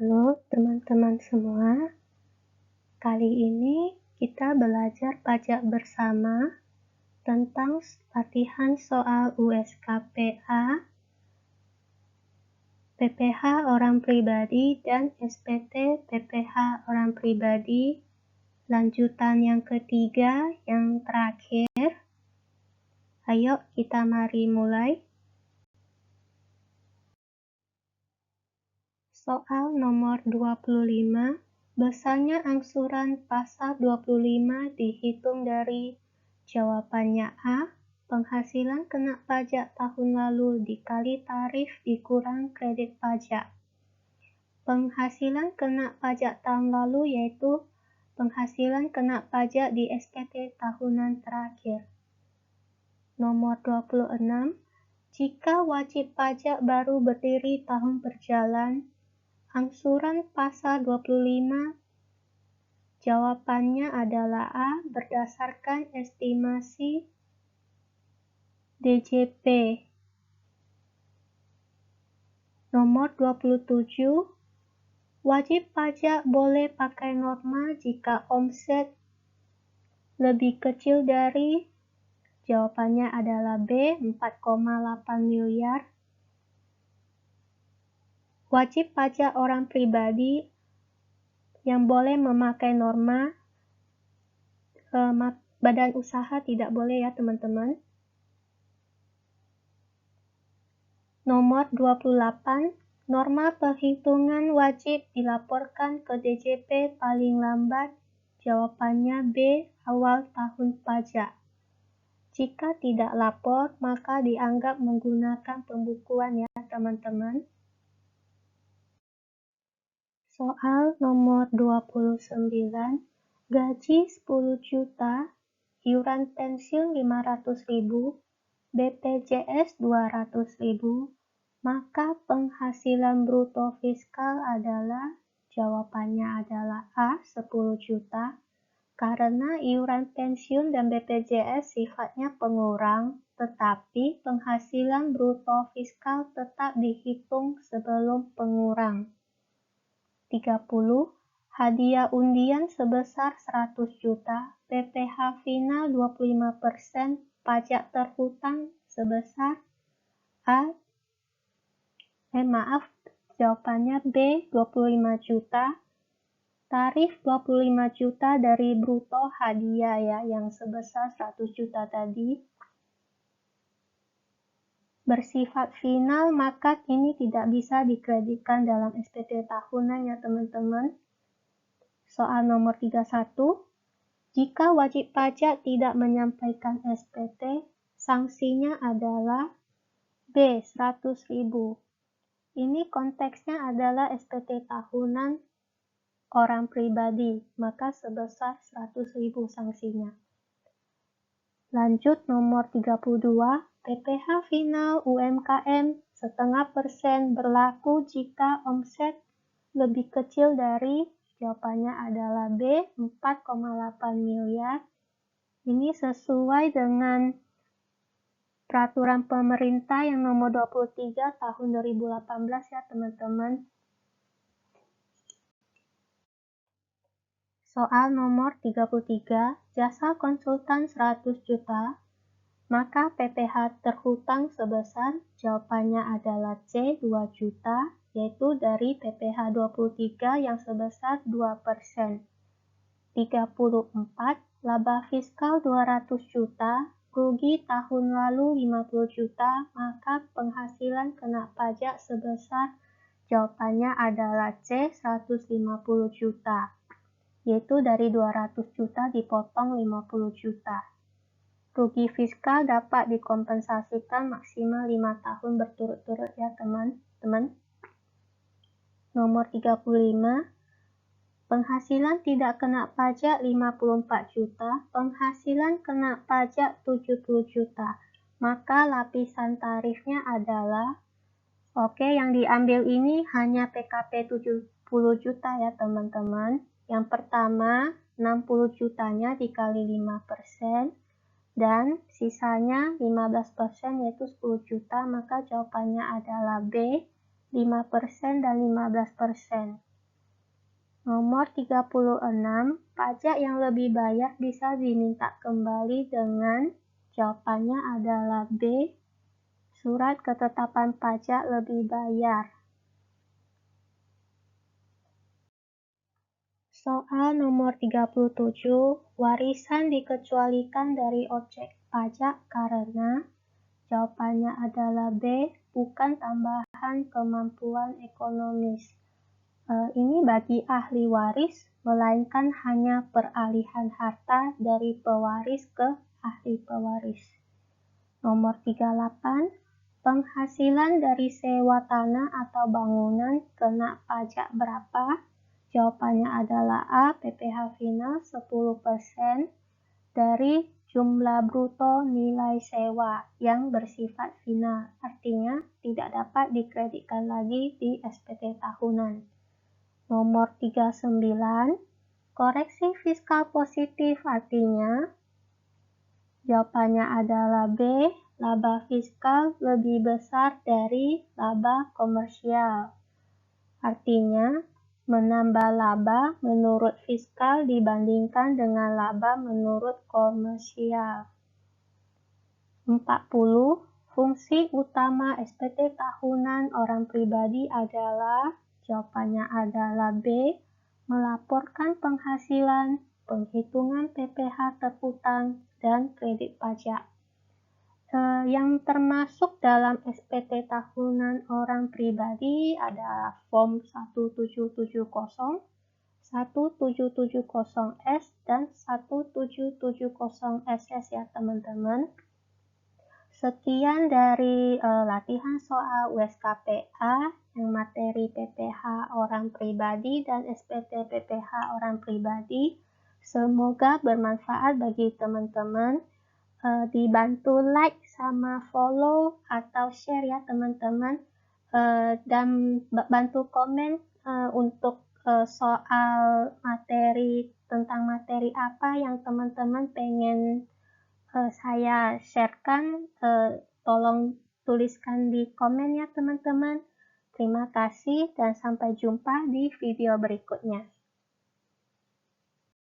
Halo teman-teman semua, kali ini kita belajar pajak bersama tentang latihan soal USKPA, PPh orang pribadi dan SPT PPh orang pribadi, lanjutan yang ketiga, yang terakhir. Ayo kita mari mulai. Soal nomor 25, besarnya angsuran pasal 25 dihitung dari jawabannya A, penghasilan kena pajak tahun lalu dikali tarif dikurang kredit pajak. Penghasilan kena pajak tahun lalu yaitu penghasilan kena pajak di SPT tahunan terakhir. Nomor 26, jika wajib pajak baru berdiri tahun berjalan, angsuran pasal 25, jawabannya adalah A, berdasarkan estimasi DJP. Nomor 27, wajib pajak boleh pakai norma jika omset lebih kecil dari, jawabannya adalah B, 4,8 miliar. Wajib pajak orang pribadi yang boleh memakai norma, badan usaha tidak boleh ya teman-teman. Nomor 28, norma perhitungan wajib dilaporkan ke DJP paling lambat, jawabannya B, awal tahun pajak. Jika tidak lapor, maka dianggap menggunakan pembukuan ya teman-teman. Soal nomor 29, gaji 10 juta, iuran pensiun 500.000, BPJS 200.000, maka penghasilan bruto fiskal adalah, jawabannya adalah A, 10 juta, karena iuran pensiun dan BPJS sifatnya pengurang, tetapi penghasilan bruto fiskal tetap dihitung sebelum pengurang. 30. Hadiah undian sebesar 100 juta, PPh final 25%, pajak terhutang sebesar jawabannya B, 25 juta. Tarif 25 juta dari bruto hadiah ya, yang sebesar 100 juta tadi. Bersifat final, maka ini tidak bisa dikreditkan dalam SPT tahunan ya teman-teman. Soal nomor 31, jika wajib pajak tidak menyampaikan SPT, sanksinya adalah B, 100.000. Ini konteksnya adalah SPT tahunan orang pribadi, maka sebesar 100.000 sanksinya. Lanjut nomor 32, PPh final UMKM 0,5% berlaku jika omset lebih kecil dari, jawabannya adalah B, 4,8 miliar. Ini sesuai dengan peraturan pemerintah yang nomor 23 tahun 2018 ya teman-teman. Soal nomor 33, jasa konsultan 100 juta, maka PPh terhutang sebesar, jawabannya adalah C, 2 juta, yaitu dari PPh 23 yang sebesar 2%. 34, laba fiskal 200 juta, rugi tahun lalu 50 juta, maka penghasilan kena pajak sebesar, jawabannya adalah C, 150 juta. Yaitu dari 200 juta dipotong 50 juta. Rugi fiskal dapat dikompensasikan maksimal 5 tahun berturut-turut ya teman-teman. Nomor 35, penghasilan tidak kena pajak 54 juta, penghasilan kena pajak 70 juta. Maka lapisan tarifnya adalah, yang diambil ini hanya PKP 70 juta ya teman-teman. Yang pertama, 60 jutanya dikali 5%, dan sisanya 15% yaitu 10 juta, maka jawabannya adalah B, 5% dan 15%. Nomor 36, pajak yang lebih bayar bisa diminta kembali dengan, jawabannya adalah B, surat ketetapan pajak lebih bayar. Soal nomor 37, warisan dikecualikan dari objek pajak karena, jawabannya adalah B, bukan tambahan kemampuan ekonomis. Ini bagi ahli waris, melainkan hanya peralihan harta dari pewaris ke ahli pewaris. Nomor 38, penghasilan dari sewa tanah atau bangunan kena pajak berapa? Jawabannya adalah A, PPh final 10% dari jumlah bruto nilai sewa yang bersifat final, artinya tidak dapat dikreditkan lagi di SPT tahunan. Nomor 39, koreksi fiskal positif artinya, jawabannya adalah B, laba fiskal lebih besar dari laba komersial. Artinya, menambah laba menurut fiskal dibandingkan dengan laba menurut komersial. 40, fungsi utama SPT tahunan orang pribadi adalah, jawabannya adalah B, melaporkan penghasilan, penghitungan PPh terhutang, dan kredit pajak. Yang termasuk dalam SPT tahunan orang pribadi adalah Form 1770, 1770S, dan 1770SS ya teman-teman. Sekian dari latihan soal USKPA yang materi PPh orang pribadi dan SPT PPh orang pribadi. Semoga bermanfaat bagi teman-teman. Dibantu like sama follow atau share ya teman-teman. Dan bantu komen untuk soal materi, tentang materi apa yang teman-teman pengen saya sharekan, tolong tuliskan di komen ya teman-teman. Terima kasih dan sampai jumpa di video berikutnya.